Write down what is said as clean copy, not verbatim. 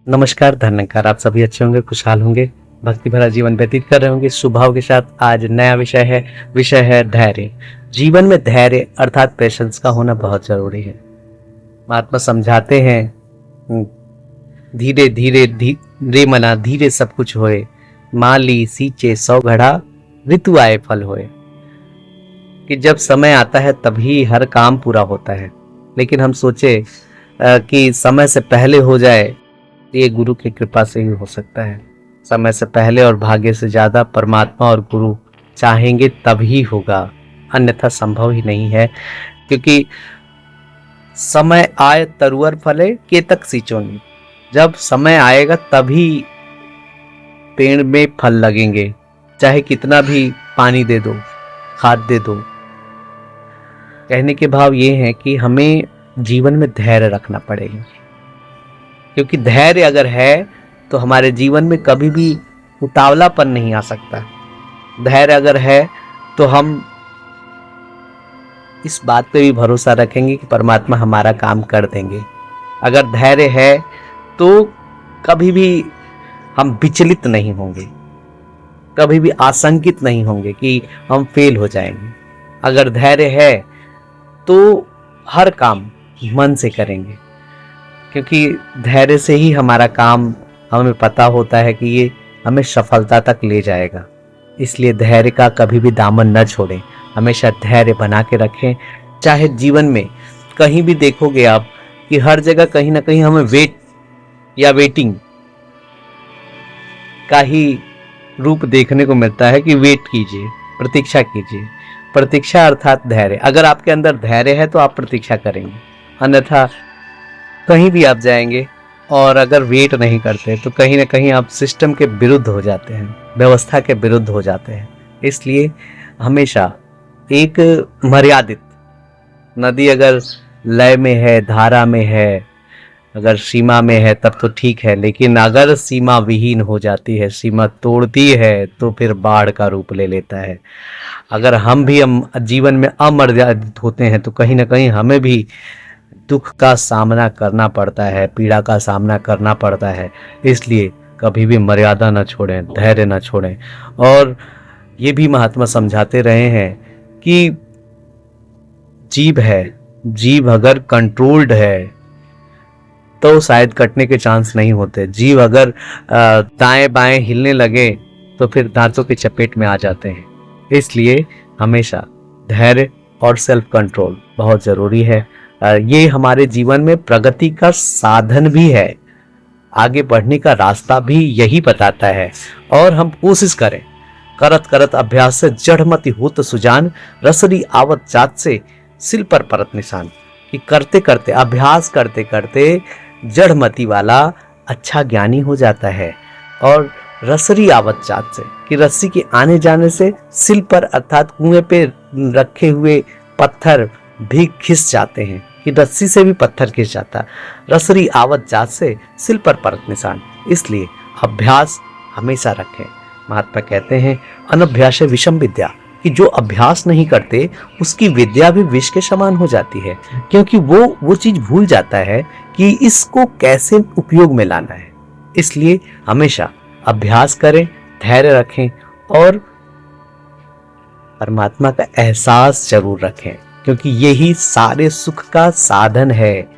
नमस्कार, धन्यकार। आप सभी अच्छे होंगे, खुशहाल होंगे, भक्ति भरा जीवन व्यतीत कर रहे होंगे। शुभ के साथ आज नया विषय है धैर्य। जीवन में धैर्य अर्थात पेशेंस का होना बहुत जरूरी है। महात्मा समझाते हैं, धीरे धीरे रे मना धीरे सब कुछ होए, माली सींचे सौ घड़ा ऋतु आए फल होए। कि जब समय आता है तभी हर काम पूरा होता है, लेकिन हम सोचे कि समय से पहले हो जाए, ये गुरु की कृपा से ही हो सकता है। समय से पहले और भाग्य से ज्यादा परमात्मा और गुरु चाहेंगे तभी होगा, अन्यथा संभव ही नहीं है। क्योंकि समय आए तरुअर फले केतक सींचोनी, जब समय आएगा तभी पेड़ में फल लगेंगे, चाहे कितना भी पानी दे दो, खाद दे दो। कहने के भाव ये है कि हमें जीवन में धैर्य रखना पड़ेगा, क्योंकि धैर्य अगर है तो हमारे जीवन में कभी भी उतावलापन नहीं आ सकता। धैर्य अगर है तो हम इस बात पे भी भरोसा रखेंगे कि परमात्मा हमारा काम कर देंगे। अगर धैर्य है तो कभी भी हम विचलित नहीं होंगे, कभी भी आशंकित नहीं होंगे कि हम फेल हो जाएंगे। अगर धैर्य है तो हर काम मन से करेंगे, क्योंकि धैर्य से ही हमारा काम हमें पता होता है कि ये हमें सफलता तक ले जाएगा। इसलिए धैर्य का कभी भी दामन न छोड़ें, हमेशा धैर्य बना के रखें। चाहे जीवन में कहीं भी देखोगे आप कि हर जगह कहीं ना कहीं हमें वेट या वेटिंग का ही रूप देखने को मिलता है कि वेट कीजिए, प्रतीक्षा कीजिए। प्रतीक्षा अर्थात धैर्य। अगर आपके अंदर धैर्य है तो आप प्रतीक्षा करेंगे, अन्यथा कहीं भी आप जाएंगे और अगर वेट नहीं करते तो कहीं ना कहीं आप सिस्टम के विरुद्ध हो जाते हैं, व्यवस्था के विरुद्ध हो जाते हैं। इसलिए हमेशा एक मर्यादित नदी अगर लय में है, धारा में है, अगर सीमा में है तब तो ठीक है, लेकिन अगर सीमा विहीन हो जाती है, सीमा तोड़ती है, तो फिर बाढ़ का रूप ले लेता है। अगर हम भी जीवन में अमर्यादित होते हैं तो कहीं ना कहीं हमें भी दुख का सामना करना पड़ता है, पीड़ा का सामना करना पड़ता है। इसलिए कभी भी मर्यादा न छोड़ें, धैर्य न छोड़ें। और ये भी महात्मा समझाते रहे हैं कि जीभ है, जीभ अगर कंट्रोल्ड है तो शायद कटने के चांस नहीं होते। जीभ अगर दाएं बाएं हिलने लगे तो फिर दांतों की चपेट में आ जाते हैं। इसलिए हमेशा धैर्य और सेल्फ कंट्रोल बहुत जरूरी है। ये हमारे जीवन में प्रगति का साधन भी है, आगे बढ़ने का रास्ता भी यही बताता है। और हम कोशिश करें, करत करत अभ्यास से जड़मति होत सुजान, रसरी आवत जात से सिल पर परत निशान। कि करते करते, अभ्यास करते करते जड़मति वाला अच्छा ज्ञानी हो जाता है। और रसरी आवत जात से, कि रस्सी के आने जाने से सिल पर अर्थात कुएं पे रखे हुए पत्थर भी खिस जाते हैं, कि रस्सी से भी पत्थर खिस जाता। रसरी आवत जात से सिल पर परत निशान। इसलिए अभ्यास हमेशा रखें। महात्मा कहते हैं अनभ्यास विषम विद्या, कि जो अभ्यास नहीं करते उसकी विद्या भी विष के समान हो जाती है, क्योंकि वो चीज भूल जाता है कि इसको कैसे उपयोग में लाना है। इसलिए हमेशा अभ्यास करें, धैर्य रखें और परमात्मा का एहसास जरूर रखें, क्योंकि यही सारे सुख का साधन है।